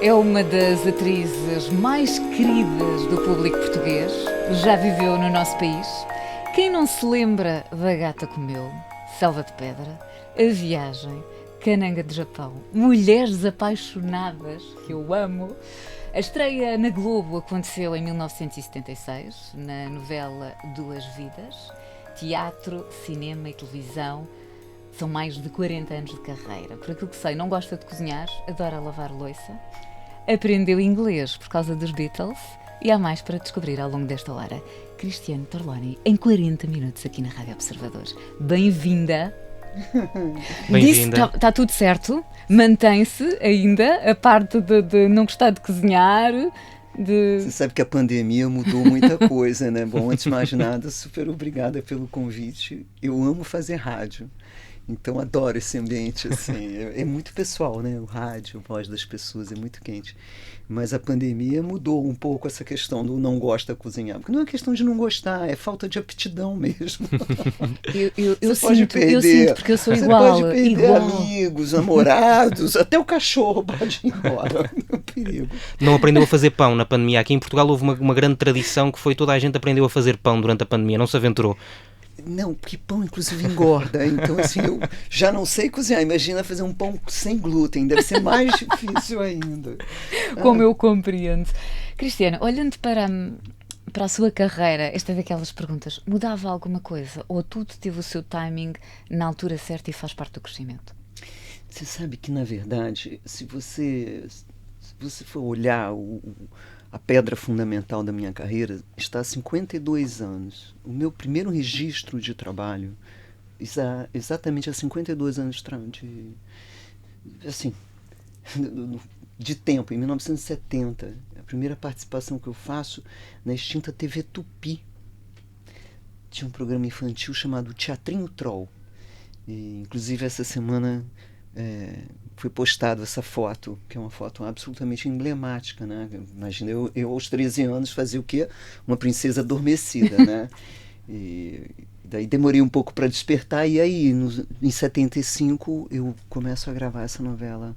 É uma das atrizes mais queridas do público português. Já viveu no nosso país. Quem não se lembra da Gata Comeu, Selva de Pedra, A Viagem, Cananga de Japão, Mulheres Apaixonadas, que eu amo. A estreia na Globo aconteceu em 1976, na novela Duas Vidas. Teatro, cinema e televisão. São mais de 40 anos de carreira. Por aquilo que sei, não gosta de cozinhar, adora lavar louça. Aprendeu inglês por causa dos Beatles e há mais para descobrir ao longo desta hora. Cristiane Torloni, em 40 minutos aqui na Rádio Observadores. Bem-vinda. Bem-vinda. Está tudo certo? Mantém-se ainda a parte de não gostar de cozinhar? Você sabe que a pandemia mudou muita coisa, né? Bom, antes de mais nada, super obrigada pelo convite. Eu amo fazer rádio. Então adoro esse ambiente, assim, é muito pessoal, né? O rádio, a voz das pessoas é muito quente. Mas a pandemia mudou um pouco essa questão do não gosta de cozinhar. Porque não é questão de não gostar, é falta de aptidão mesmo. Eu sinto, porque eu sou igual. Você pode perder amigos, namorados, até o cachorro pode ir embora. É um perigo. Não aprendeu a fazer pão na pandemia. Aqui em Portugal houve uma grande tradição que foi toda a gente aprendeu a fazer pão durante a pandemia, não se aventurou. Não, porque pão inclusive engorda, então assim, eu já não sei cozinhar, imagina fazer um pão sem glúten, deve ser mais difícil ainda. Como eu compreendo. Cristiane, olhando para a sua carreira, esta é daquelas perguntas, mudava alguma coisa? Ou tudo teve o seu timing na altura certa e faz parte do crescimento? Você sabe que, na verdade, se você for olhar a pedra fundamental da minha carreira, está há 52 anos. O meu primeiro registro de trabalho, exatamente há 52 anos de tempo, em 1970. A primeira participação que eu faço na extinta TV Tupi. Tinha um programa infantil chamado Teatrinho Troll. E, inclusive, essa semana foi postado essa foto, que é uma foto absolutamente emblemática, né? Imagina, eu aos 13 anos fazia o quê? Uma princesa adormecida, né? E daí demorei um pouco para despertar, e aí, em 75, eu começo a gravar essa novela.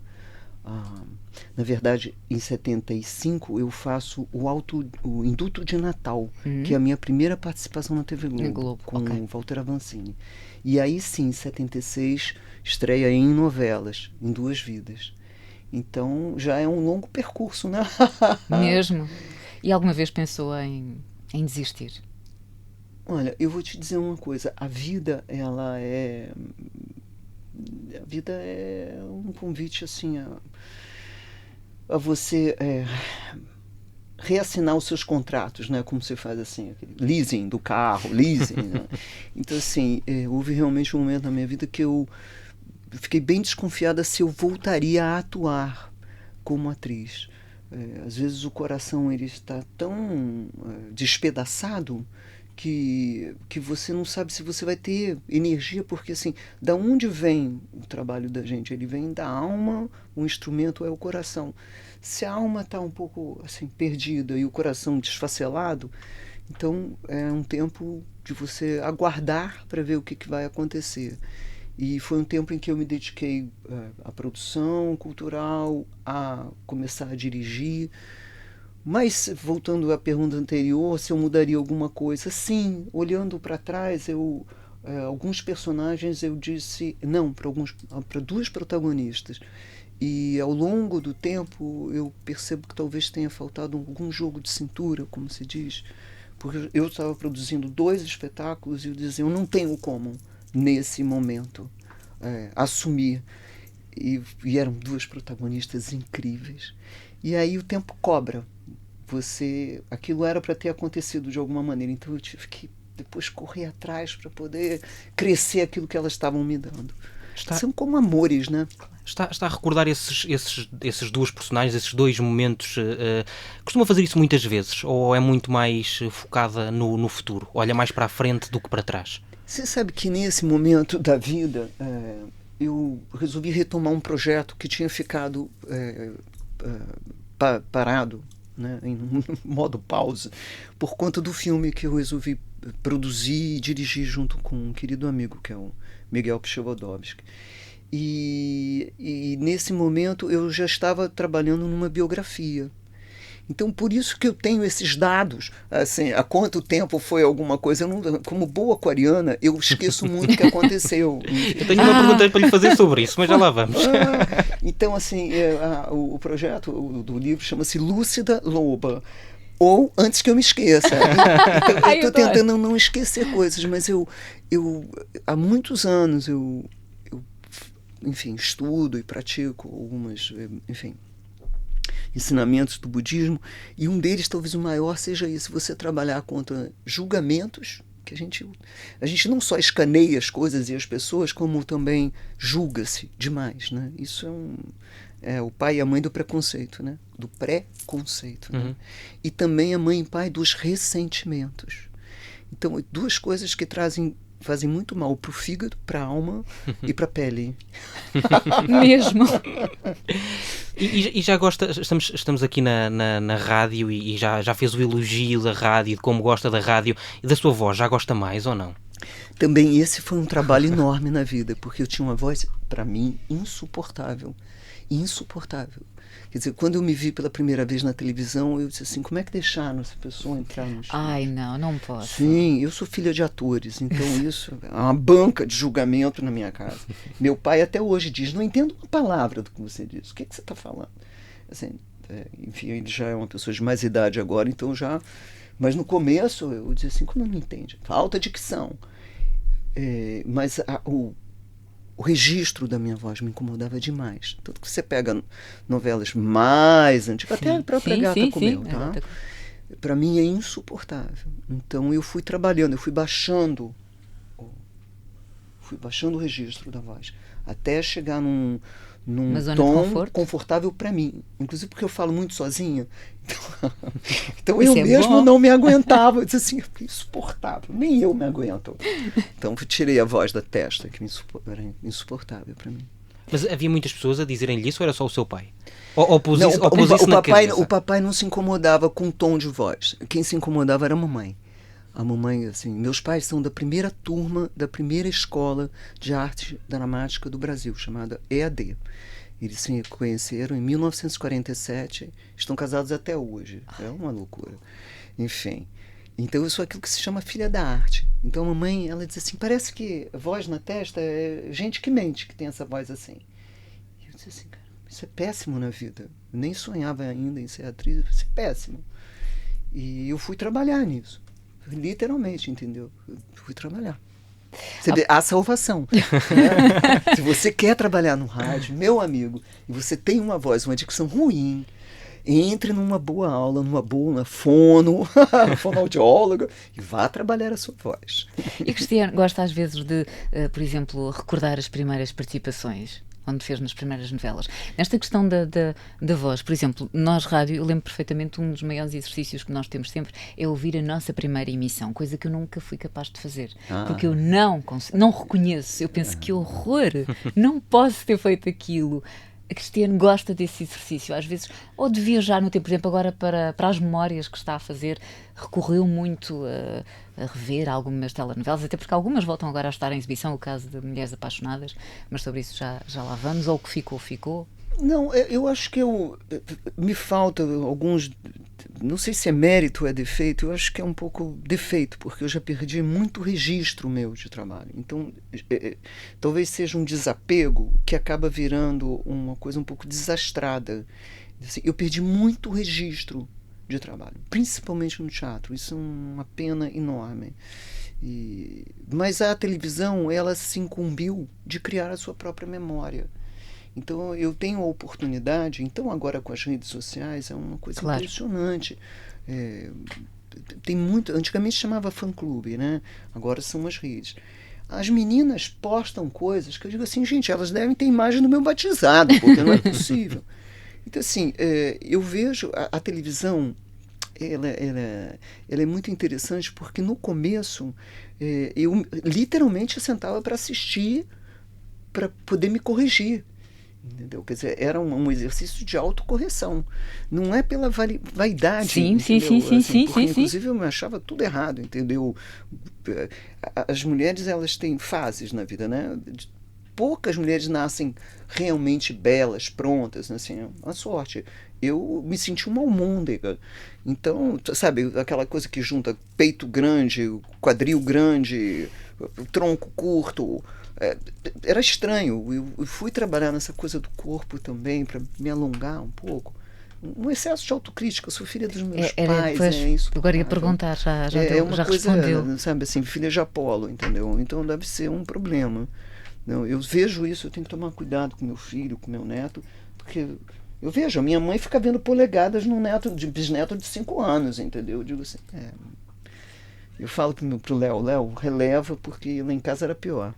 Na verdade, em 75, eu faço o Induto de Natal, que é a minha primeira participação na TV Globo, com o Walter Avancini. E aí sim, em 76, estreia em novelas, em Duas Vidas. Então já é um longo percurso, né? Mesmo? E alguma vez pensou em desistir? Olha, eu vou te dizer uma coisa, a vida é um convite assim a você reassinar os seus contratos, né? Como você faz assim, aquele leasing do carro, leasing, né? Então assim, houve realmente um momento na minha vida que eu fiquei bem desconfiada se eu voltaria a atuar como atriz. Às vezes o coração ele está tão despedaçado que você não sabe se você vai ter energia, porque assim, da onde vem o trabalho da gente? Ele vem da alma, o instrumento é o coração. Se a alma está um pouco assim perdida e o coração desfacelado, então é um tempo de você aguardar para ver o que vai acontecer. E foi um tempo em que eu me dediquei à produção cultural, a começar a dirigir. Mas, voltando à pergunta anterior, se eu mudaria alguma coisa, sim, olhando para trás, alguns personagens eu disse não para duas protagonistas. E ao longo do tempo eu percebo que talvez tenha faltado algum jogo de cintura, como se diz, porque eu estava produzindo 2 espetáculos e eu dizia, eu não tenho como, nesse momento, assumir. E eram 2 protagonistas incríveis. E aí o tempo cobra. Aquilo era para ter acontecido de alguma maneira, então eu tive que depois correr atrás para poder crescer aquilo que elas estavam me dando. São como amores, né? Está a recordar esses 2 personagens, esses 2 momentos? Costuma fazer isso muitas vezes? Ou é muito mais focada no futuro? Olha mais para a frente do que para trás? Você sabe que nesse momento da vida eu resolvi retomar um projeto que tinha ficado parado, né, em modo pausa, por conta do filme que eu resolvi produzir e dirigir junto com um querido amigo, que é o Miguel Pchevodovski. E nesse momento eu já estava trabalhando numa biografia. Então, por isso que eu tenho esses dados, assim, há quanto tempo foi alguma coisa. Eu não, como boa aquariana, eu esqueço muito o que aconteceu. Eu tenho uma pergunta para lhe fazer sobre isso, mas já lá vamos. Então, assim, o projeto do livro chama-se Lúcida Loba, ou Antes que eu me esqueça. Então, eu estou tentando não esquecer coisas, mas eu há muitos anos, enfim, estudo e pratico algumas, enfim, ensinamentos do budismo, e um deles, talvez o maior, seja isso: você trabalhar contra julgamentos, que a gente não só escaneia as coisas e as pessoas, como também julga-se demais, né? Isso é o pai e a mãe do preconceito, né? Do pré-conceito, né? E também a mãe e pai dos ressentimentos. Então, duas coisas que fazem muito mal para o fígado, para a alma e para a pele. Mesmo. E já gosta, estamos aqui na rádio e já fez o elogio da rádio, de como gosta da rádio e da sua voz, já gosta mais ou não? Também esse foi um trabalho enorme na vida, porque eu tinha uma voz, para mim, insuportável. Insuportável. Quer dizer, quando eu me vi pela primeira vez na televisão, eu disse assim: como é que deixaram essa pessoa entrar no estúdio? Ai, não posso. Sim, eu sou filha de atores, então isso é uma banca de julgamento na minha casa. Meu pai até hoje diz: não entendo uma palavra do que você diz. O que você está falando? Assim, enfim, ele já é uma pessoa de mais idade agora, então já... Mas no começo eu dizia assim: como não entende? Falta dicção. Mas o registro da minha voz me incomodava demais. Tanto que você pega novelas mais antigas, até a própria Gata Comeu, tá? Para mim é insuportável. Então eu fui trabalhando, eu fui baixando o registro da voz, até chegar num tom confortável para mim. Inclusive porque eu falo muito sozinha. Então eu mesmo não me aguentava. Eu disse assim: insuportável, nem eu me aguento. Então eu tirei a voz da testa, que era insuportável para mim. Mas havia muitas pessoas a dizerem-lhe isso, ou era só o seu pai? Ou pôs isso na cabeça? O papai não se incomodava com o tom de voz. Quem se incomodava era a mamãe. A mamãe, assim, meus pais são da primeira turma da primeira escola de arte dramática do Brasil, chamada EAD. Eles se conheceram em 1947, estão casados até hoje. É uma loucura. Enfim. Então eu sou aquilo que se chama filha da arte. Então a mamãe, ela diz assim: parece que voz na testa é gente que mente, que tem essa voz assim. E eu disse assim: cara, isso é péssimo na vida. Eu nem sonhava ainda em ser atriz, isso é péssimo. E eu fui trabalhar nisso. Literalmente, entendeu? Eu fui trabalhar. Você vê, a salvação. Se você quer trabalhar no rádio, meu amigo, e você tem uma voz, uma dicção ruim, entre numa boa aula, numa boa fonoaudióloga, e vá trabalhar a sua voz. E Cristiano gosta às vezes de, por exemplo, recordar as primeiras participações, onde fez nas primeiras novelas. Nesta questão da voz, por exemplo, nós rádio, eu lembro perfeitamente, um dos maiores exercícios que nós temos sempre é ouvir a nossa primeira emissão, coisa que eu nunca fui capaz de fazer, porque eu não reconheço, eu penso que horror, não posso ter feito aquilo. A Cristiano gosta desse exercício, às vezes, ou de viajar no tempo, por exemplo, agora para as memórias que está a fazer, recorreu muito a rever algumas telenovelas, até porque algumas voltam agora a estar em exibição, o caso de Mulheres Apaixonadas, mas sobre isso já lá vamos, ou o que ficou. Não, eu acho que me falta alguns, não sei se é mérito ou é defeito, eu acho que é um pouco defeito, porque eu já perdi muito registro meu de trabalho. Então, talvez seja um desapego que acaba virando uma coisa um pouco desastrada. Assim, eu perdi muito registro de trabalho, principalmente no teatro. Isso é uma pena enorme. Mas a televisão, ela se incumbiu de criar a sua própria memória. Então eu tenho a oportunidade, então agora com as redes sociais é uma coisa impressionante. Tem muito, antigamente chamava fã-clube, né? Agora são as redes. As meninas postam coisas que eu digo assim: gente, elas devem ter imagem do meu batizado, porque não é possível. Então assim, eu vejo a televisão, ela é muito interessante, porque no começo eu literalmente sentava para assistir, para poder me corrigir. Entendeu? Quer dizer, era um exercício de autocorreção. Não é pela vaidade. Sim. Inclusive eu me achava tudo errado, entendeu? As mulheres, elas têm fases na vida, né? poucas mulheres nascem realmente belas, prontas, assim, é uma sorte. Eu me senti uma almôndega. Então, sabe, aquela coisa que junta peito grande, quadril grande, tronco curto. Era estranho. Eu fui trabalhar nessa coisa do corpo também, para me alongar um pouco. Um excesso de autocrítica. Eu sou filha dos meus pais, pois, isso. agora ia perguntar, já uma coisa, respondeu. sabe, assim, filha de Apolo, entendeu? Então deve ser um problema. Não, eu vejo isso, eu tenho que tomar cuidado com meu filho, com meu neto, porque eu vejo, a minha mãe fica vendo polegadas num bisneto de 5 anos, entendeu? Eu digo assim, eu falo pro Léo, releva, porque lá em casa era pior.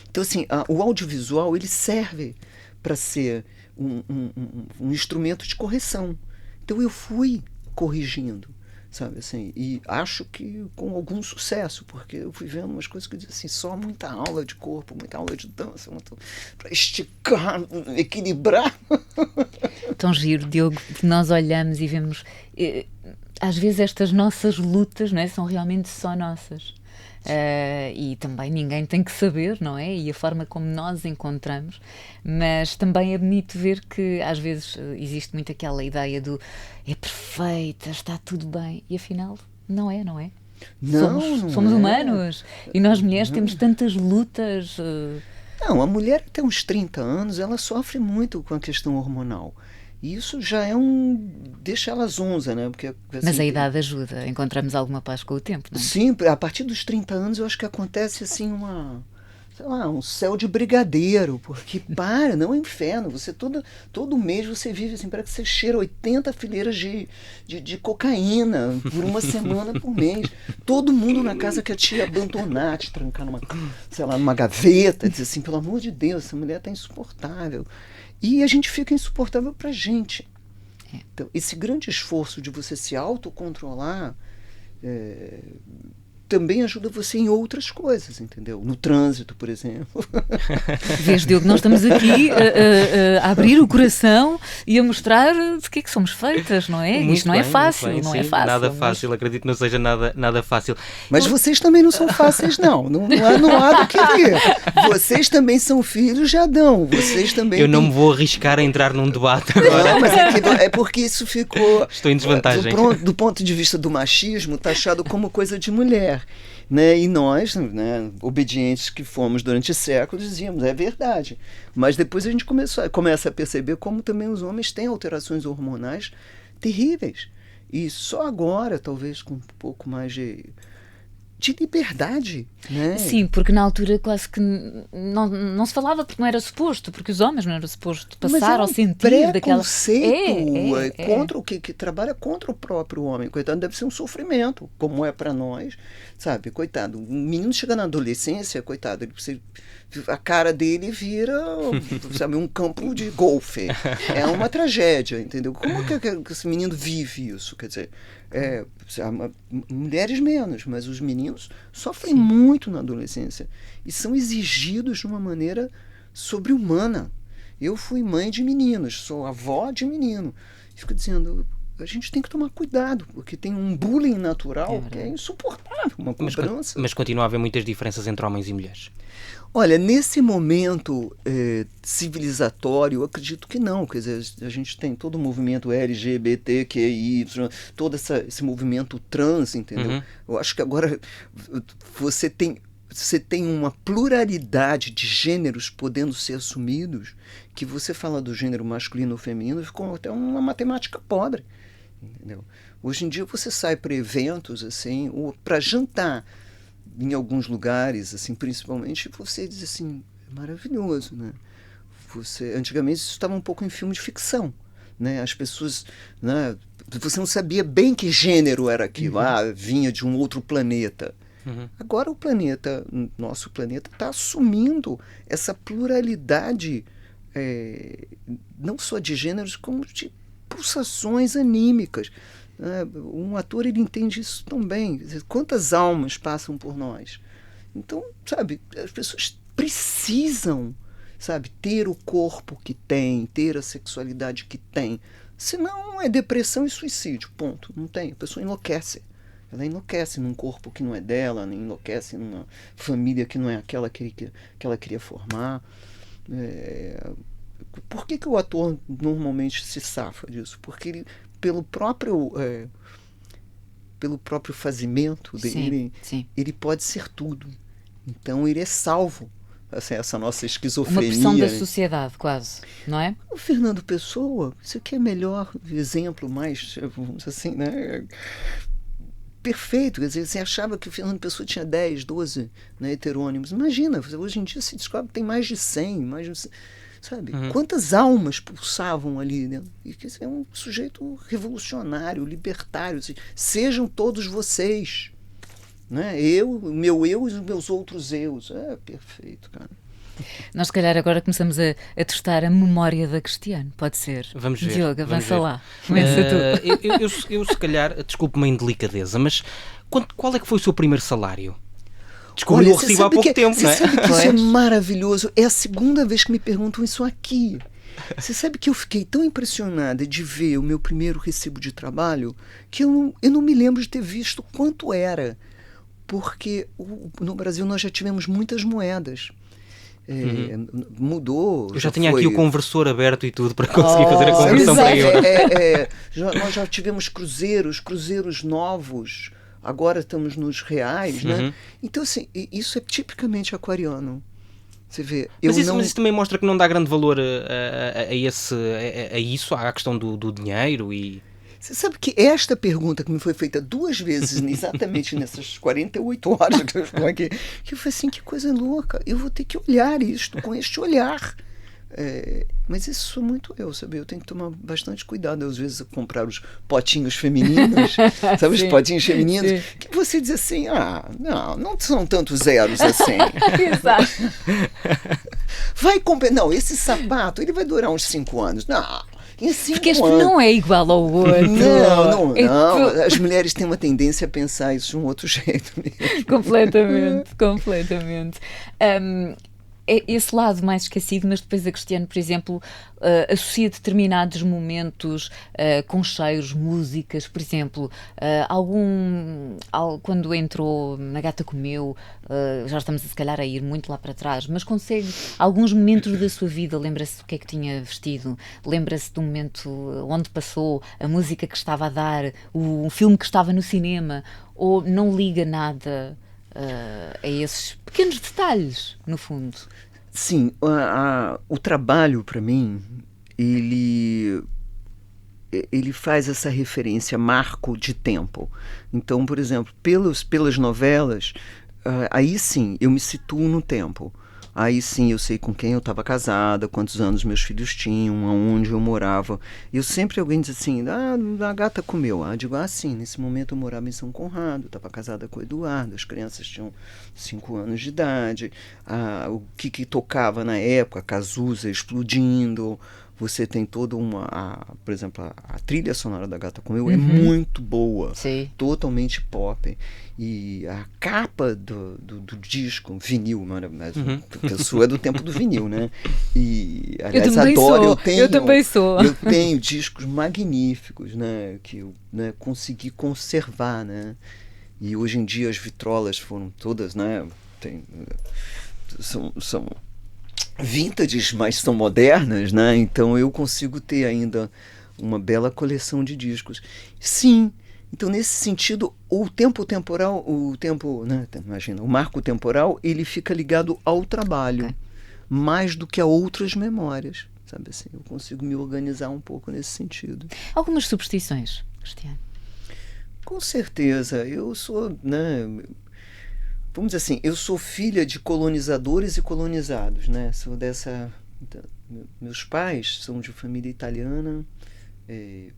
Então, assim, o audiovisual, ele serve para ser um instrumento de correção. Então, eu fui corrigindo, sabe, assim, e acho que com algum sucesso, porque eu fui vendo umas coisas que eu dizia assim, só muita aula de corpo, muita aula de dança, para esticar, equilibrar. Tão giro, Diogo, que nós olhamos e vemos, às vezes estas nossas lutas, não é, são realmente só nossas. E também ninguém tem que saber, não é? E a forma como nós encontramos, mas também é bonito ver que às vezes existe muito aquela ideia do é perfeita, está tudo bem, e afinal não é, não é? Somos humanos, e nós mulheres temos tantas lutas. Não, a mulher até uns 30 anos, ela sofre muito com a questão hormonal. E isso já deixa ela zonza, né? Porque, assim, mas a idade ajuda, encontramos alguma paz com o tempo, não é? Sim, a partir dos 30 anos eu acho que acontece assim um céu de brigadeiro, porque não é inferno, você todo mês você vive assim, parece que você cheira 80 fileiras de cocaína por uma semana por mês. Todo mundo na casa quer te abandonar, te trancar numa gaveta, dizer assim, pelo amor de Deus, essa mulher tá insuportável. E a gente fica insuportável pra gente. Então, esse grande esforço de você se autocontrolar também ajuda você em outras coisas, entendeu? No trânsito, por exemplo. Vês, Diogo, nós estamos aqui a abrir o coração e a mostrar de que é que somos feitas, não é? Muito Isto não bem, é fácil, muito bem, não é sim, fácil. Nada fácil, acredito que não seja nada fácil. Mas vocês também não são fáceis, não. Não há do que ver. Vocês também são filhos de Adão. Vocês também Eu não me vou arriscar a entrar num debate agora. Não, mas é porque isso ficou... Estou em desvantagem. Do ponto de vista do machismo, taxado como coisa de mulher. Né? E nós, né, obedientes que fomos durante séculos, dizíamos, é verdade. Mas depois a gente começa a perceber como também os homens têm alterações hormonais terríveis. E só agora, talvez com um pouco mais de liberdade, né? Sim, porque na altura quase que não se falava, porque não era suposto, porque os homens não era suposto passar ao sentir daquela... Contra o que trabalha contra o próprio homem. Coitado, deve ser um sofrimento, como é para nós, sabe? Coitado, um menino chega na adolescência, coitado, a cara dele vira, sabe, um campo de golfe. É uma tragédia, entendeu? Como que esse menino vive isso? Quer dizer, mulheres menos, mas os meninos sofrem muito na adolescência e são exigidos de uma maneira sobre-humana. Eu fui mãe de meninos, sou avó de menino. Fico dizendo, a gente tem que tomar cuidado, porque tem um bullying natural que é insuportável, uma cobrança. Mas continua a haver muitas diferenças entre homens e mulheres. Olha, nesse momento civilizatório, eu acredito que não. Quer dizer, a gente tem todo o movimento LGBTQI, todo esse movimento trans, entendeu? Uhum. Eu acho que agora você tem uma pluralidade de gêneros podendo ser assumidos, que você fala do gênero masculino ou feminino, ficou até uma matemática pobre, entendeu? Hoje em dia você sai para eventos, assim, ou para jantar, em alguns lugares, assim, principalmente, você diz assim, é maravilhoso, né? Antigamente isso estava um pouco em filme de ficção, né? As pessoas, né? Você não sabia bem que gênero era aquilo, vinha de um outro planeta. Uhum. Agora nosso planeta está assumindo essa pluralidade, não só de gêneros, como de pulsações anímicas. Um ator, ele entende isso tão bem. Quantas almas passam por nós? Então, sabe, as pessoas precisam, sabe, ter o corpo que tem, ter a sexualidade que tem. Senão é depressão e suicídio, ponto. Não tem, a pessoa enlouquece. Ela enlouquece num corpo que não é dela, enlouquece numa família que não é aquela que ela queria formar. Por que o ator normalmente se safa disso? Porque ele, pelo próprio fazimento dele, sim. ele pode ser tudo. Então ele é salvo. Essa nossa esquizofrenia. Uma pressão da sociedade, quase, não é? O Fernando Pessoa, isso aqui é melhor exemplo, mais, vamos dizer assim, né? Perfeito. Quer dizer, você achava que o Fernando Pessoa tinha 10, 12, né, heterônimos. Imagina, hoje em dia se descobre que tem mais de 100, sabe? Quantas almas pulsavam ali, né? E que é um sujeito revolucionário, libertário. Assim, sejam todos vocês. Né? O meu eu e os meus outros eus. É perfeito, cara. Nós, se calhar, agora começamos a testar a memória da Cristiano. Pode ser. Vamos ver. Diogo, avança lá. Começa tu. Eu, se calhar, desculpe-me a indelicadeza, mas qual é que foi o seu primeiro salário? Descobri o recibo há pouco tempo, não é? Você sabe que isso é maravilhoso. É a segunda vez que me perguntam isso aqui. Você sabe que eu fiquei tão impressionada de ver o meu primeiro recibo de trabalho que eu não me lembro de ter visto quanto era. Porque no Brasil nós já tivemos muitas moedas. Mudou. Eu já tinha aqui o conversor aberto e tudo para conseguir fazer a conversão para euro. Nós já tivemos cruzeiros novos. Agora estamos nos reais, né? Então, assim, isso é tipicamente aquariano. Você vê. Mas isso também mostra que não dá grande valor a isso, à questão do dinheiro e... Você sabe que esta pergunta que me foi feita 2 vezes, exatamente nessas 48 horas que eu estou aqui, que eu falei assim, que coisa louca, eu vou ter que olhar isto com este olhar. Mas isso sou muito eu, sabe? Eu tenho que tomar bastante cuidado, às vezes, a comprar os potinhos femininos, sabe? Os potinhos femininos, que você diz assim, não são tantos zeros assim. Exato. Vai comprar, não, esse sapato, ele vai durar uns 5 anos. Não. Porque este não é igual ao outro. Não. As mulheres têm uma tendência a pensar isso de um outro jeito mesmo. Completamente. Esse lado mais esquecido, mas depois a Cristiano, por exemplo, associa determinados momentos com cheiros, músicas, por exemplo, quando entrou na Gata Comeu, já estamos se calhar a ir muito lá para trás, mas consegue alguns momentos da sua vida, lembra-se do que é que tinha vestido, lembra-se do momento onde passou, a música que estava a dar, o filme que estava no cinema, ou não liga nada a esses pequenos detalhes, no fundo? Sim, o trabalho, para mim, ele faz essa referência, marco de tempo. Então, por exemplo, pelas novelas, aí sim, eu me situo no tempo. Aí sim eu sei com quem eu estava casada, quantos anos meus filhos tinham, aonde eu morava. Eu sempre alguém diz assim, a Gata Comeu. Eu digo, sim, nesse momento eu morava em São Conrado, estava casada com o Eduardo, as crianças tinham 5 anos de idade. O que tocava na época, Cazuza explodindo. Você tem toda por exemplo, a trilha sonora da Gata Comeu é muito boa, totalmente pop. E a capa do disco, vinil, mas a pessoa é do tempo do vinil, né? E, aliás, eu também sou. Eu tenho discos magníficos, né? Que eu consegui conservar, né? E hoje em dia as vitrolas foram todas, né? São vintages, mas são modernas, né? Então eu consigo ter ainda uma bela coleção de discos. Sim, então nesse sentido, o marco temporal, ele fica ligado ao trabalho, mais do que a outras memórias, sabe assim? Eu consigo me organizar um pouco nesse sentido. Algumas superstições, Cristiano? Com certeza, eu sou, né? Vamos dizer assim, eu sou filha de colonizadores e colonizados, né? Sou meus pais são de família italiana,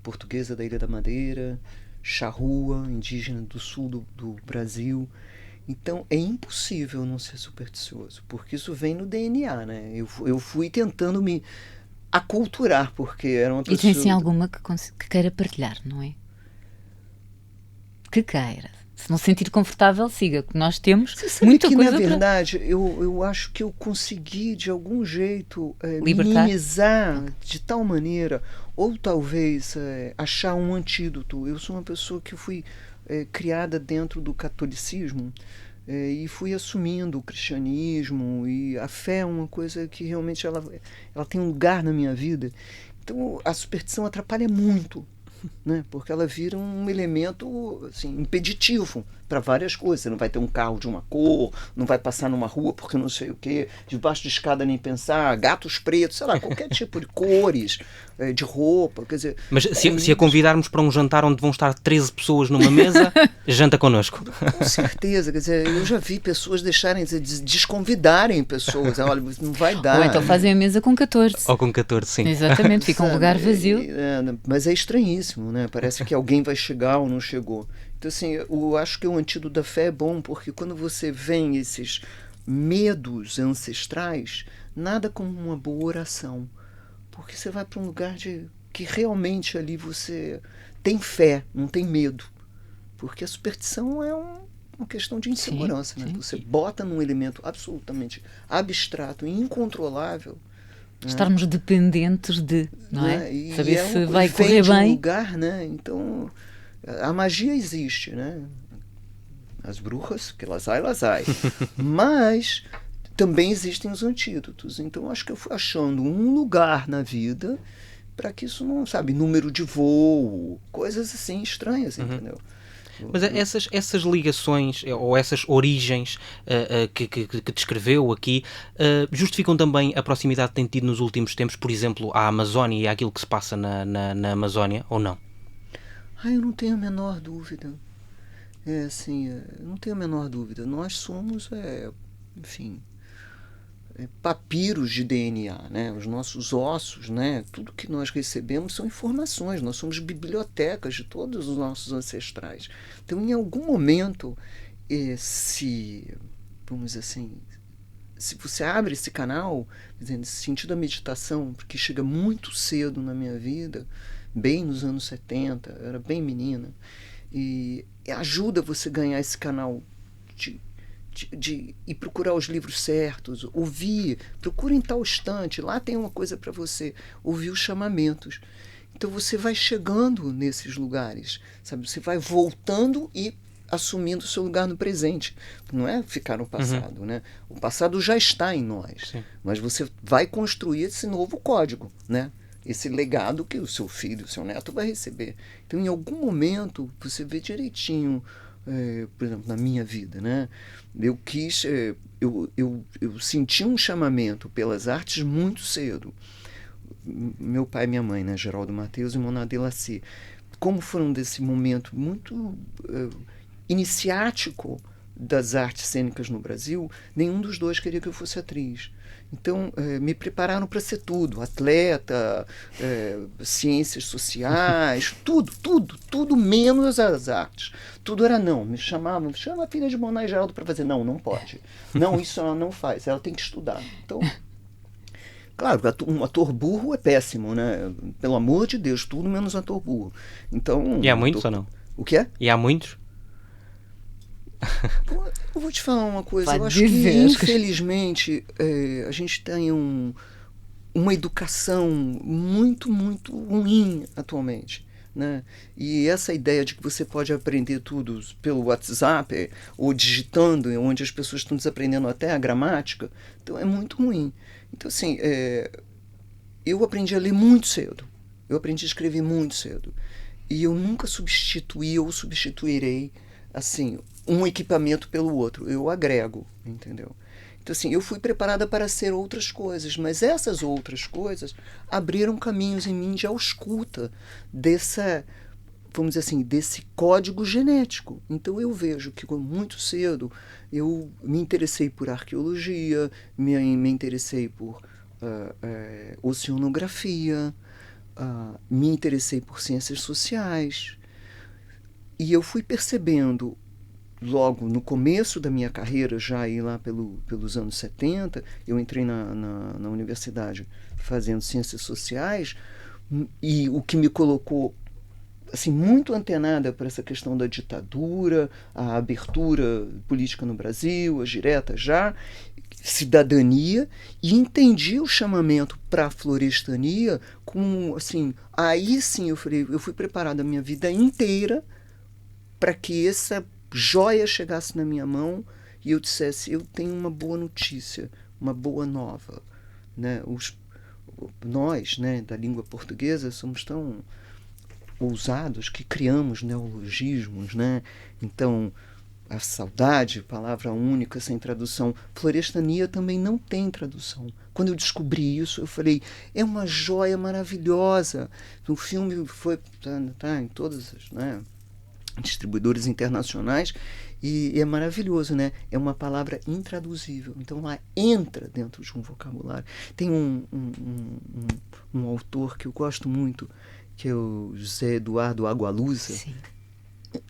portuguesa da Ilha da Madeira, charrua, indígena do sul do Brasil. Então é impossível não ser supersticioso, porque isso vem no DNA, né? Eu fui tentando me aculturar, porque era uma pessoa... E tem sim alguma que queira partilhar, não é? Que queira. Se não se sentir confortável, siga, que nós temos Você sabe muita que, coisa na para verdade, eu acho que eu consegui, de algum jeito, libertar. minimizar de tal maneira, ou talvez achar um antídoto. Eu sou uma pessoa que fui criada dentro do catolicismo e fui assumindo o cristianismo, e a fé é uma coisa que realmente ela tem um lugar na minha vida. Então, a superstição atrapalha muito, né? Porque ela vira um elemento assim, impeditivo para várias coisas. Você não vai ter um carro de uma cor, não vai passar numa rua porque não sei o quê, debaixo de escada nem pensar, gatos pretos, sei lá, qualquer tipo de cores, de roupa, quer dizer... Mas se a convidarmos para um jantar onde vão estar 13 pessoas numa mesa, janta connosco. Com certeza, quer dizer, eu já vi pessoas desconvidarem pessoas, olha, não vai dar. Ou então fazem a mesa com 14. Ou com 14, sim. Exatamente, fica um lugar vazio. Mas é estranhíssimo, né? Parece que alguém vai chegar ou não chegou. Então, assim, eu acho que o antídoto da fé é bom, porque quando você vê esses medos ancestrais, nada como uma boa oração. Porque você vai para um lugar que realmente ali você tem fé, não tem medo. Porque a superstição é uma questão de insegurança, né? Você bota num elemento absolutamente abstrato e incontrolável. Estarmos dependentes de, não é? E saber se vai correr bem. Lugar, né? Então, a magia existe, né? As bruxas, que elas ai. Mas também existem os antídotos. Então, acho que eu fui achando um lugar na vida para que isso não, sabe, número de voo, coisas assim estranhas, entendeu? Mas essas ligações ou essas origens que descreveu aqui justificam também a proximidade que tem tido nos últimos tempos, por exemplo, à Amazónia e àquilo que se passa na Amazónia, ou não? Eu não tenho a menor dúvida. Não tenho a menor dúvida. Nós somos, enfim, papiros de DNA, né? Os nossos ossos, né? Tudo que nós recebemos são informações. Nós somos bibliotecas de todos os nossos ancestrais. Então, em algum momento, vamos dizer assim, se você abre esse canal, nesse sentido da meditação, porque chega muito cedo na minha vida, bem nos anos 70, eu era bem menina, e ajuda você a ganhar esse canal de ir procurar os livros certos, ouvir, procura em tal estante, lá tem uma coisa para você, ouvir os chamamentos. Então você vai chegando nesses lugares, sabe? Você vai voltando e assumindo o seu lugar no presente. Não é ficar no passado, né? O passado já está em nós, sim, mas você vai construir esse novo código, né? Esse legado que o seu filho, o seu neto vai receber. Então, em algum momento, você vê direitinho, por exemplo, na minha vida, né? Eu senti um chamamento pelas artes muito cedo. Meu pai e minha mãe, né? Geraldo Matheus e Mona Delacy, como foram desse momento muito iniciático das artes cênicas no Brasil, nenhum dos dois queria que eu fosse atriz. Então, me prepararam para ser tudo, atleta, ciências sociais, tudo menos as artes. Tudo era não, me chamavam, chama a filha de Mona e Geraldo para fazer. Não pode. Não, isso ela não faz, ela tem que estudar. Então, claro, um ator burro é péssimo, né? Pelo amor de Deus, tudo menos um ator burro. Então, e há muitos ou não? O que é? E há muitos? Eu vou te falar uma coisa, Pode eu acho dizer. que infelizmente a gente tem uma educação muito, muito ruim atualmente, né? E essa ideia de que você pode aprender tudo pelo WhatsApp ou digitando, onde as pessoas estão desaprendendo até a gramática, então é muito ruim. Então, assim, eu aprendi a ler muito cedo, eu aprendi a escrever muito cedo, e eu nunca substituí ou substituirei, assim, um equipamento pelo outro, eu agrego, entendeu? Então, assim, eu fui preparada para ser outras coisas, mas essas outras coisas abriram caminhos em mim de ausculta vamos dizer assim, desse código genético. Então, eu vejo que muito cedo eu me interessei por arqueologia, me interessei por oceanografia, me interessei por ciências sociais, e eu fui percebendo logo no começo da minha carreira, já aí lá pelos anos 70, eu entrei na universidade fazendo ciências sociais, e o que me colocou assim, muito antenada para essa questão da ditadura, a abertura política no Brasil, as diretas já, cidadania, e entendi o chamamento para a florestania com, assim, aí sim eu falei, eu fui preparado a minha vida inteira para que essa joia chegasse na minha mão e eu dissesse, eu tenho uma boa notícia, uma boa nova, né? Nós, né, da língua portuguesa, somos tão ousados que criamos neologismos, né? Então, a saudade, palavra única, sem tradução. Florestania também não tem tradução. Quando eu descobri isso, eu falei, é uma joia maravilhosa. O filme foi tá em todas as, né, distribuidores internacionais e é maravilhoso, né? É uma palavra intraduzível. Então, ela entra dentro de um vocabulário. Tem um autor que eu gosto muito, que é o José Eduardo Agualusa. Sim.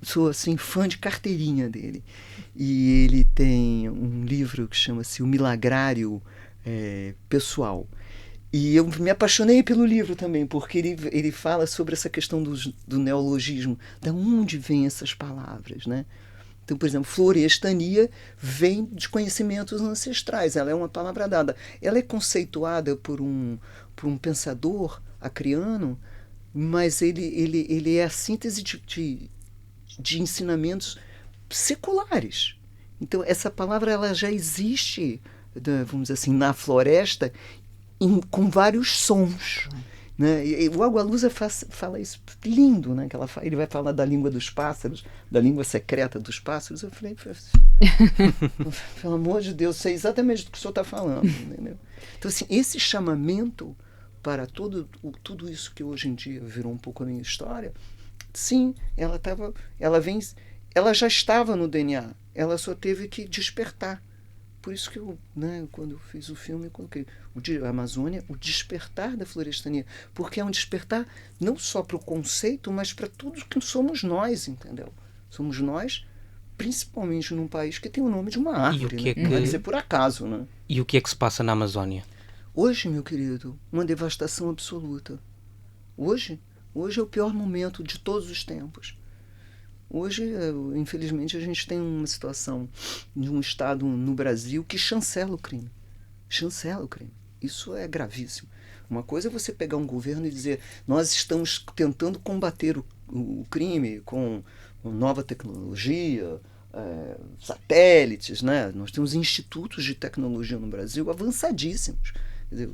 Sou assim fã de carteirinha dele, e ele tem um livro que chama-se O Milagrário Pessoal, e eu me apaixonei pelo livro também, porque ele fala sobre essa questão do neologismo, de onde vêm essas palavras, né? Então, por exemplo, florestania vem de conhecimentos ancestrais, ela é uma palavra dada, ela é conceituada por um pensador acriano, mas ele é a síntese de ensinamentos seculares. Então, essa palavra ela já existe, vamos dizer assim, na floresta, com vários sons. Né? E o Agualusa fala isso lindo, né? Que ele vai falar da língua dos pássaros, da língua secreta dos pássaros. Eu falei, pelo amor de Deus, sei exatamente do que o senhor está falando. Entendeu? Então, assim, esse chamamento para tudo isso que hoje em dia virou um pouco a minha história, sim, ela já estava no DNA, ela só teve que despertar. Por isso que eu, né, quando eu fiz o filme, eu coloquei a Amazônia, o despertar da florestania, porque é um despertar não só para o conceito, mas para tudo que somos nós, entendeu? Somos nós, principalmente num país que tem o nome de uma árvore, né? Não vai dizer por acaso, né? E o que é que se passa na Amazônia? Hoje, meu querido, uma devastação absoluta. Hoje é o pior momento de todos os tempos. Hoje, infelizmente, a gente tem uma situação de um Estado no Brasil que chancela o crime. Chancela o crime. Isso é gravíssimo. Uma coisa é você pegar um governo e dizer nós estamos tentando combater o crime com nova tecnologia, satélites, né? Nós temos institutos de tecnologia no Brasil avançadíssimos. Quer dizer,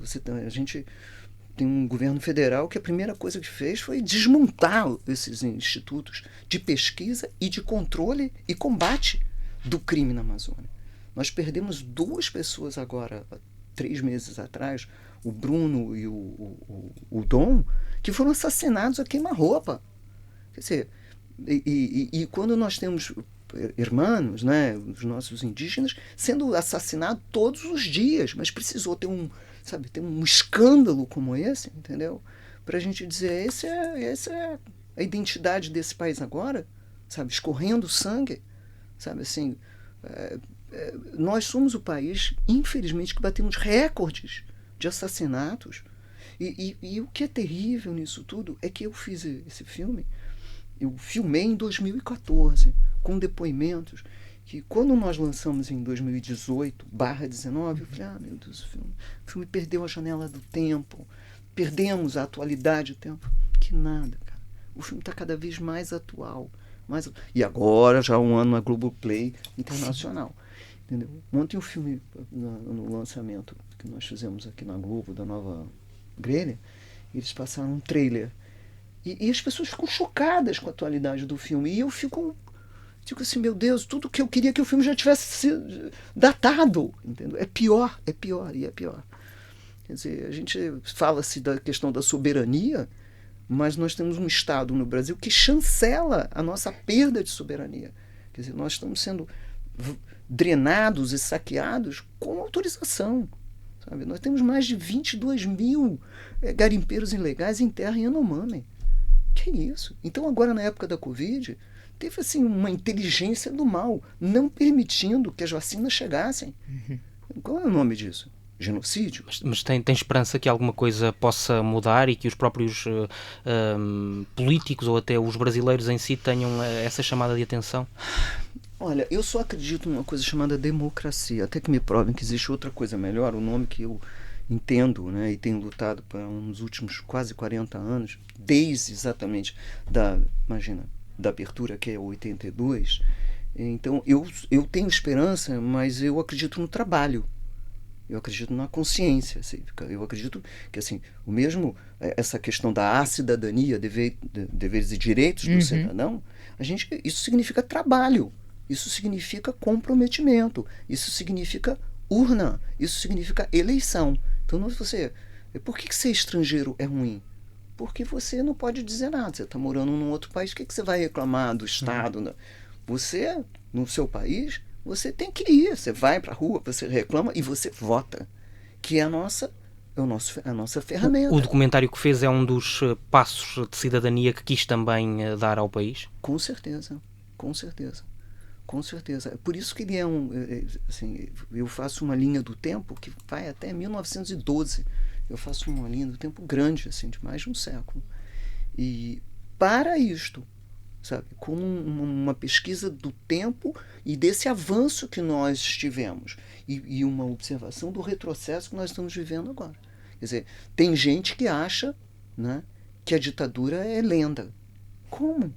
a gente tem um governo federal que a primeira coisa que fez foi desmontar esses institutos de pesquisa e de controle e combate do crime na Amazônia. Nós perdemos 2 pessoas agora, 3 meses atrás, o Bruno e o Dom, que foram assassinados a queima-roupa. Quer dizer, e quando nós temos irmãos, né, os nossos indígenas, sendo assassinados todos os dias, mas precisou ter um escândalo como esse, entendeu? Para a gente dizer, essa é a identidade desse país agora, sabe? Escorrendo sangue, sabe? Assim, nós somos o país, infelizmente, que batemos recordes de assassinatos. E o que é terrível nisso tudo é que eu fiz esse filme, eu filmei em 2014, com depoimentos, que quando nós lançamos em 2018/19, eu falei, meu Deus, o filme perdeu a janela do tempo, perdemos a atualidade do tempo. Que nada, cara. O filme está cada vez mais atual. E agora, já há um ano na Globoplay Internacional. Entendeu? Ontem o filme, no lançamento que nós fizemos aqui na Globo, da nova grelha, eles passaram um trailer. E as pessoas ficam chocadas com a atualidade do filme. E eu fico assim, meu Deus, tudo que eu queria que o filme já tivesse sido datado, entendeu? É pior. Quer dizer, a gente fala-se da questão da soberania, mas nós temos um Estado no Brasil que chancela a nossa perda de soberania. Quer dizer, nós estamos sendo drenados e saqueados com autorização. Sabe? Nós temos mais de 22 mil garimpeiros ilegais em terra Yanomami. Que isso? Então, agora, na época da Covid, teve assim, uma inteligência do mal, não permitindo que as vacinas chegassem. Qual é o nome disso? genocídio. Mas tem esperança que alguma coisa possa mudar e que os próprios políticos ou até os brasileiros em si tenham essa chamada de atenção? Olha, eu só acredito numa coisa chamada democracia, até que me provem que existe outra coisa melhor, o nome que eu entendo, né, e tenho lutado nos últimos quase 40 anos, desde exatamente da abertura, que é 82. Então, eu tenho esperança, mas eu acredito no trabalho. Eu acredito na consciência. Assim, eu acredito que, assim, o mesmo, essa questão da acidadania, deveres e direitos do cidadão, isso significa trabalho. Isso significa comprometimento, isso significa urna, isso significa eleição. Então, por que ser estrangeiro é ruim? Porque você não pode dizer nada. Você está morando num outro país, o que você vai reclamar do Estado? Você, no seu país, você tem que ir. Você vai para a rua, você reclama e você vota, que é a nossa ferramenta. O documentário que fez é um dos passos de cidadania que quis também dar ao país? Com certeza, com certeza. Com certeza. Por isso que ele é assim, eu faço uma linha do tempo que vai até 1912. Eu faço uma linha do tempo grande, assim, de mais de um século. E para isto, sabe, como uma pesquisa do tempo e desse avanço que nós tivemos e uma observação do retrocesso que nós estamos vivendo agora. Quer dizer, tem gente que acha, né, que a ditadura é lenda. Como?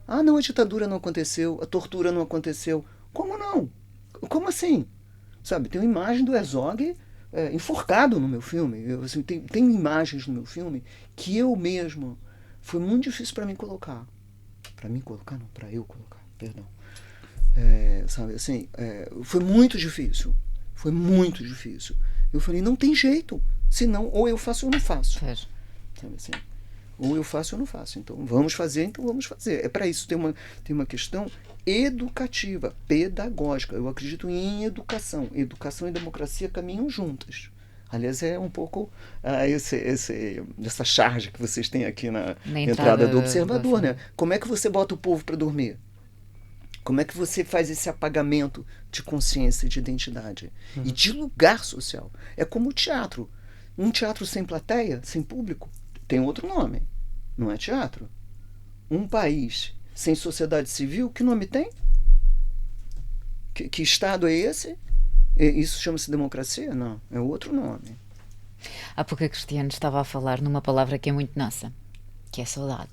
Ah, não, a ditadura não aconteceu, a tortura não aconteceu. Como não? Como assim? Sabe, tem uma imagem do Herzog enforcado no meu filme. Assim, tem imagens no meu filme que eu mesmo... Foi muito difícil para mim colocar. Para mim colocar? Não, para eu colocar, perdão. Sabe, assim, foi muito difícil. Foi muito difícil. Eu falei, não tem jeito. Senão, ou eu faço ou não faço. Sabe assim? Ou eu faço ou não faço. Então vamos fazer. É para isso. Tem uma questão educativa, pedagógica. Eu acredito em educação. Educação e democracia caminham juntas. Aliás, é um pouco essa charge que vocês têm aqui na entrada do Observador, né? Como é que você bota o povo para dormir? Como é que você faz esse apagamento de consciência, de identidade e de lugar social? É como o teatro. Um teatro sem plateia, sem público, tem outro nome. Não é teatro. Um país sem sociedade civil, que nome tem? Que Estado é esse? Isso chama-se democracia? Não, é outro nome. Há pouco a Cristiano estava a falar numa palavra que é muito nossa, que é saudade.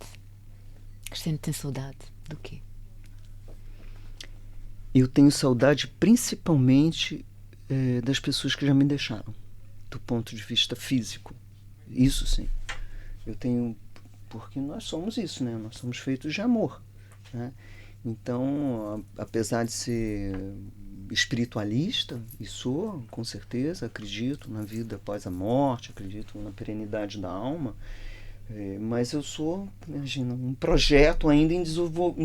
Cristiano tem saudade do quê? Eu tenho saudade principalmente das pessoas que já me deixaram, do ponto de vista físico. Isso sim. Eu tenho... Porque nós somos isso, né? Nós somos feitos de amor, né? Então, apesar de ser espiritualista, e sou, com certeza, acredito na vida após a morte, acredito na perenidade da alma, mas eu sou, imagina, um projeto ainda em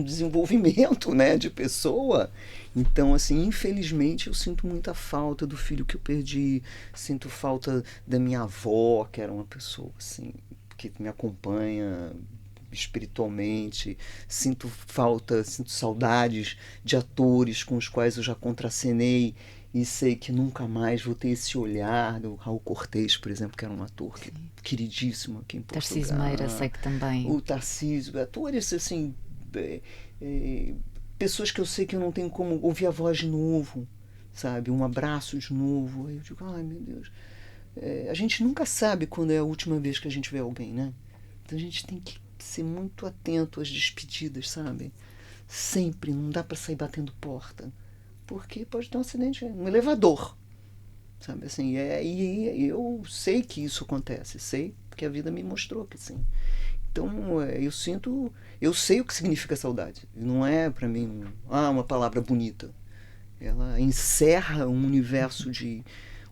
desenvolvimento, né, de pessoa. Então, assim, infelizmente, eu sinto muita falta do filho que eu perdi, sinto falta da minha avó, que era uma pessoa, assim, que me acompanha espiritualmente, sinto saudades de atores com os quais eu já contracenei e sei que nunca mais vou ter esse olhar do Raul Cortez, por exemplo, que era um ator queridíssimo aqui em Portugal. Tarcísio Meira, sei que também. O Tarcísio, atores assim, pessoas que eu sei que eu não tenho como ouvir a voz de novo, sabe? Um abraço de novo. Aí eu digo, ai meu Deus, a gente nunca sabe quando é a última vez que a gente vê alguém, né? Então a gente tem que ser muito atento às despedidas, sabe? Sempre, não dá para sair batendo porta, porque pode ter um acidente no elevador, sabe? Assim, e eu sei que isso acontece, sei, porque a vida me mostrou que sim. Então eu sei o que significa saudade. Não é para mim uma palavra bonita. Ela encerra um universo de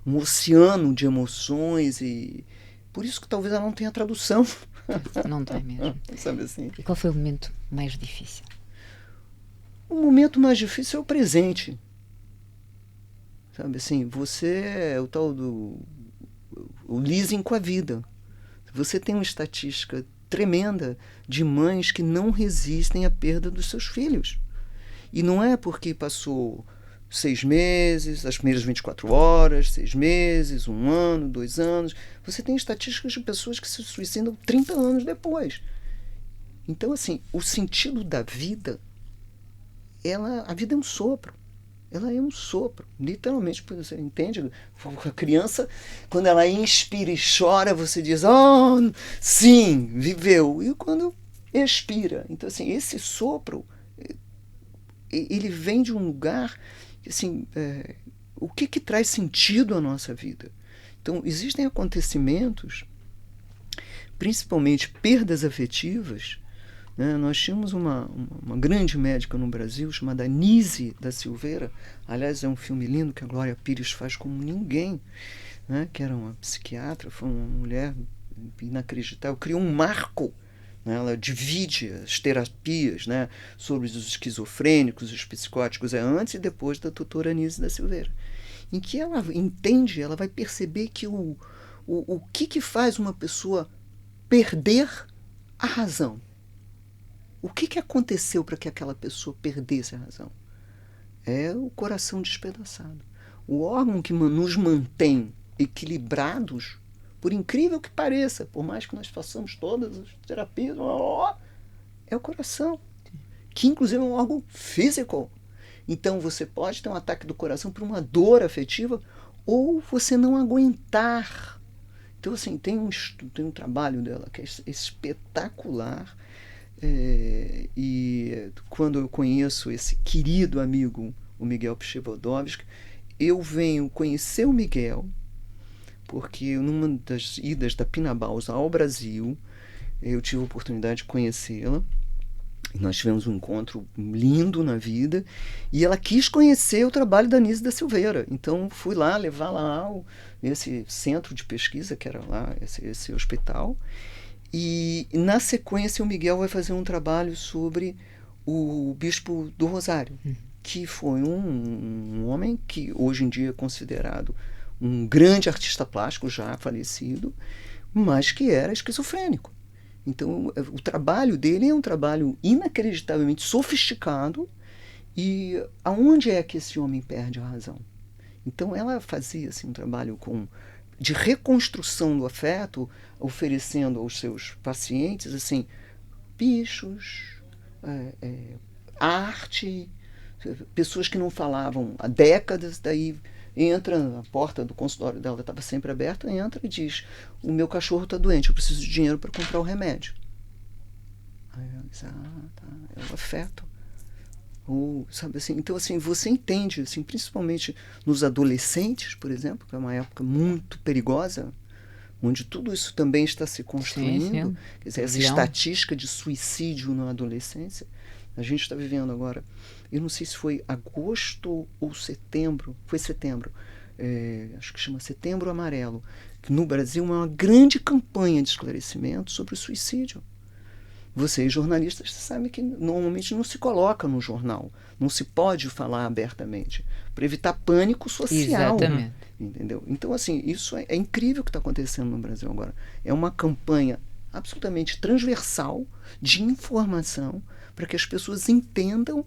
um oceano de emoções e por isso que talvez ela não tenha tradução. Não tem mesmo. Sabe assim? E qual foi o momento mais difícil? O momento mais difícil é o presente. Sabe assim, você é o tal do o leasing com a vida. Você tem uma estatística tremenda de mães que não resistem à perda dos seus filhos. E não é porque passou 6 meses, as primeiras 24 horas, 6 meses, 1 ano, 2 anos. Você tem estatísticas de pessoas que se suicidam 30 anos depois. Então, assim, o sentido da vida, a vida é um sopro. Ela é um sopro, literalmente, você entende? A criança, quando ela inspira e chora, você diz, oh, sim, viveu. E quando expira. Então, assim, esse sopro, ele vem de um lugar, assim, o que traz sentido à nossa vida? Então, existem acontecimentos, principalmente perdas afetivas, né? Nós tínhamos uma grande médica no Brasil chamada Anísia da Silveira. Aliás, é um filme lindo que a Glória Pires faz como ninguém, né? Que era uma psiquiatra, foi uma mulher inacreditável, criou um marco, né? Ela divide as terapias, né? Sobre os esquizofrênicos, os psicóticos, antes e depois da doutora Anísia da Silveira, em que ela entende, ela vai perceber que o que faz uma pessoa perder a razão. O que aconteceu para que aquela pessoa perdesse a razão? É o coração despedaçado. O órgão que nos mantém equilibrados, por incrível que pareça, por mais que nós façamos todas as terapias, é o coração, que inclusive é um órgão físico. Então você pode ter um ataque do coração por uma dor afetiva ou você não aguentar. Então, assim, tem um trabalho dela que é espetacular. E quando eu conheço esse querido amigo, o Miguel Pchevodovski, eu venho conhecer o Miguel porque numa das idas da Pina Bausch ao Brasil, eu tive a oportunidade de conhecê-la. Nós tivemos um encontro lindo na vida e ela quis conhecer o trabalho da Anísia da Silveira. Então fui lá, levar lá esse centro de pesquisa, que era lá, esse hospital. E na sequência o Miguel vai fazer um trabalho sobre o Bispo do Rosário, que foi um homem que hoje em dia é considerado um grande artista plástico, já falecido, mas que era esquizofrênico. Então o trabalho dele é um trabalho inacreditavelmente sofisticado. E aonde é que esse homem perde a razão? Então ela fazia assim, um trabalho de reconstrução do afeto, oferecendo aos seus pacientes assim, bichos, arte, pessoas que não falavam há décadas, daí entra, a porta do consultório dela estava sempre aberta, entra e diz, o meu cachorro está doente, eu preciso de dinheiro para comprar o remédio. Aí ela diz, tá, é o afeto. Ou, sabe assim, então assim, você entende, assim, principalmente nos adolescentes, por exemplo, que é uma época muito perigosa, onde tudo isso também está se construindo, sim. Quer dizer, essa estatística de suicídio na adolescência, a gente está vivendo agora, eu não sei se foi agosto ou setembro, foi setembro, acho que chama Setembro Amarelo, que no Brasil é uma grande campanha de esclarecimento sobre o suicídio. Vocês, jornalistas, sabem que normalmente não se coloca no jornal, não se pode falar abertamente, para evitar pânico social. Exatamente. Entendeu? Então, assim, isso é incrível o que está acontecendo no Brasil agora. É uma campanha absolutamente transversal de informação para que as pessoas entendam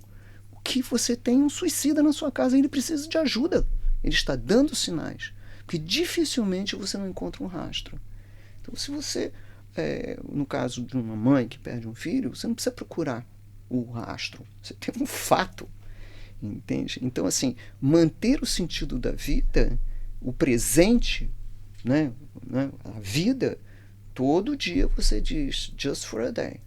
que você tem um suicida na sua casa e ele precisa de ajuda. Ele está dando sinais, porque dificilmente você não encontra um rastro. Então, se você... no caso de uma mãe que perde um filho, você não precisa procurar o rastro, você tem um fato, entende? Então, assim, manter o sentido da vida, o presente, né, a vida, todo dia você diz, just for a day,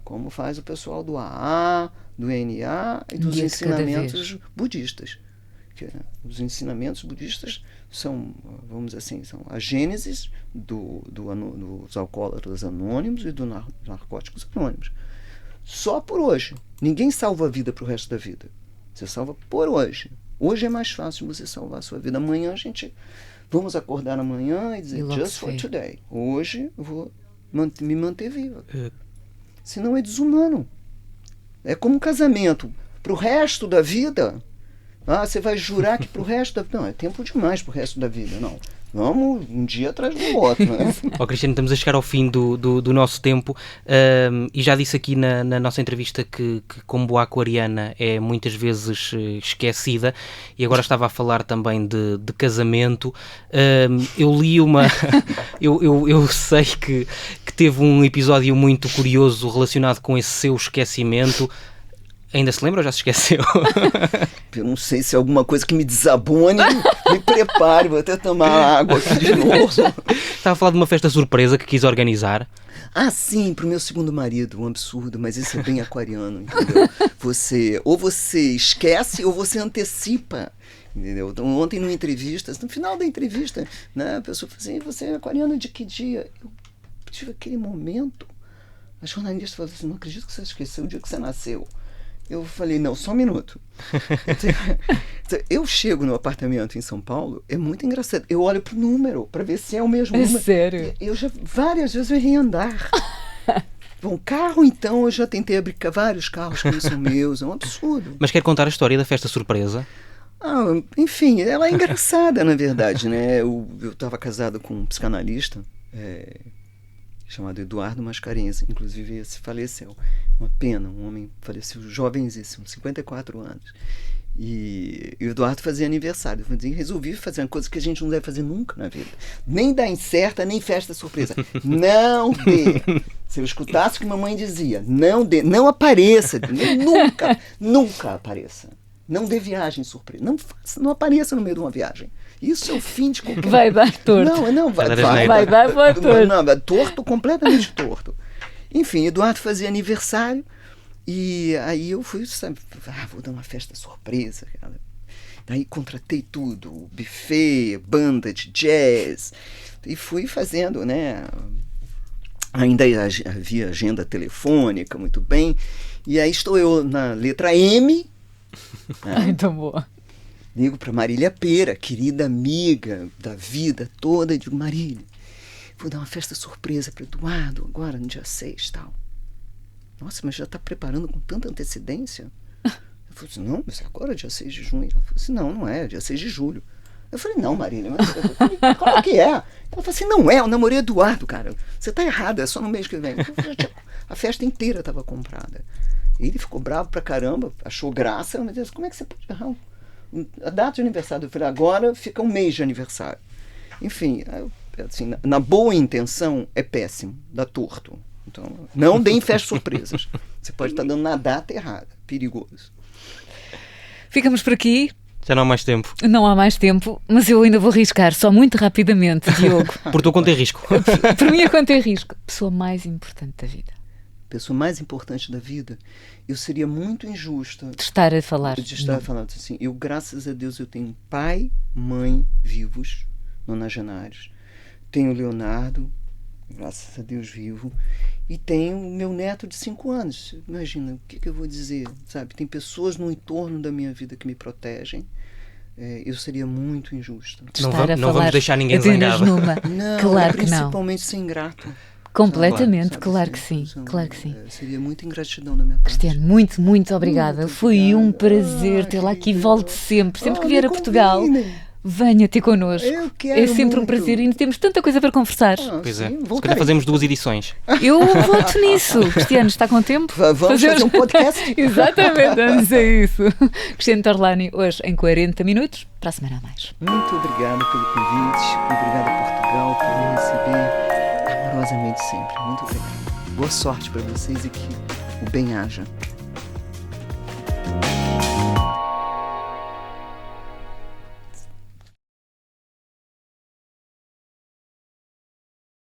como faz o pessoal do AA, do NA e dos ensinamentos budistas. Os ensinamentos budistas são, vamos dizer assim, são a gênese dos alcoólatras anônimos e dos narcóticos anônimos. Só por hoje. Ninguém salva a vida para o resto da vida. Você salva por hoje. Hoje é mais fácil você salvar a sua vida. Amanhã vamos acordar amanhã e dizer just for today. Hoje eu vou me manter viva. Senão é desumano. É como um casamento. Para o resto da vida, Ah, você vai jurar que pro resto da vida... Não, é tempo demais pro resto da vida, não. Vamos um dia atrás do outro, né? Cristiano, estamos a chegar ao fim do nosso tempo, e já disse aqui na nossa entrevista que como boa aquariana é muitas vezes esquecida, e agora estava a falar também de casamento. Eu li uma... eu sei que teve um episódio muito curioso relacionado com esse seu esquecimento. Ainda se lembra ou já se esqueceu? Eu não sei se é alguma coisa que me desabone, me prepare, vou até tomar água aqui de novo. Estava a falar de uma festa surpresa que quis organizar. Ah, sim, pro meu segundo marido, um absurdo, mas esse é bem aquariano, entendeu? Ou você esquece ou você antecipa, entendeu? Então, ontem numa entrevista, no final da entrevista, né, a pessoa falou assim, você é aquariano de que dia? Eu tive aquele momento, a jornalista falou assim, não acredito que você esqueceu o dia que você nasceu. Eu falei, não, só um minuto. Eu chego no apartamento em São Paulo, é muito engraçado. Eu olho pro número, para ver se é o mesmo número. Sério? Eu já, várias vezes eu errei andar. Bom, carro então, eu já tentei abrir vários carros que não são meus, é um absurdo. Mas quer contar a história da festa surpresa? Ah, enfim, ela é engraçada, na verdade, né? Eu estava casado com um psicanalista, chamado Eduardo Mascarenhas, inclusive esse faleceu. Uma pena, um homem faleceu jovenzíssimo, 54 anos. E o Eduardo fazia aniversário. Eu resolvi fazer uma coisa que a gente não deve fazer nunca na vida. Nem dar incerta, nem festa surpresa. Não dê. Se eu escutasse o que mamãe dizia, não dê, não apareça. Nunca apareça. Não dê viagem surpresa. Não apareça no meio de uma viagem. Isso é o fim de qualquer... Vai dar torto. Não, vai dar torto. Não, torto, completamente torto. Enfim, Eduardo fazia aniversário e aí eu fui, sabe, vou dar uma festa surpresa, cara. Daí contratei tudo, buffet, banda de jazz, e fui fazendo, né? Ainda havia agenda telefônica, muito bem. E aí estou eu na letra M. Né? Ai, tão boa. Ligo para Marília Pera, querida amiga da vida toda, e digo, Marília, vou dar uma festa surpresa para Eduardo agora no dia 6 e tal. Nossa, mas já está preparando com tanta antecedência? Eu falei assim, não, mas agora é dia 6 de junho. Ela falou assim, não é dia 6 de julho. Eu falei, não, Marília, qual que é? Ela falou assim, não é, eu namorei Eduardo, cara. Você está errada, é só no mês que vem. A festa inteira estava comprada. Ele ficou bravo pra caramba, achou graça, mas disse, como é que você pode errar a data de aniversário? Eu falei, agora fica um mês de aniversário. Enfim, assim, na boa intenção é péssimo, dá torto. Então, não deem festas surpresas. Você pode estar dando na data errada, perigoso. Ficamos por aqui. Já não há mais tempo. Não há mais tempo, mas eu ainda vou arriscar, só muito rapidamente, Diogo. Por tua conta e risco. Por minha conta e risco. Pessoa mais importante da vida. Pessoa mais importante da vida, eu seria muito injusta de estar a falar. Falando assim. Eu, graças a Deus, eu tenho pai, mãe vivos, nonagenários. Tenho o Leonardo, graças a Deus, vivo. E tenho o meu neto de 5 anos. Imagina, o que eu vou dizer? Sabe? Tem pessoas no entorno da minha vida que me protegem. Eu seria muito injusta. Não vamos deixar ninguém zangado. Não, claro que não. Principalmente ser ingrato. Completamente, claro que sim. Claro que sim. Seria muita ingratidão da minha parte. Cristiano, muito, muito obrigada. Foi um prazer tê-la aqui. Volte sempre. Sempre que vier a Portugal, venha ter connosco. É sempre um prazer e temos tanta coisa para conversar. Pois é. Se calhar fazemos 2 edições. Eu voto nisso. Cristiano, está com tempo? Vamos fazer um podcast. Exatamente, vamos a isso. Cristiano Torlani, hoje em 40 minutos. Para a semana a mais. Muito obrigado pelo convite. Obrigado a Portugal por me receber amorosamente sempre. Muito obrigado. Boa sorte para vocês e que o bem haja.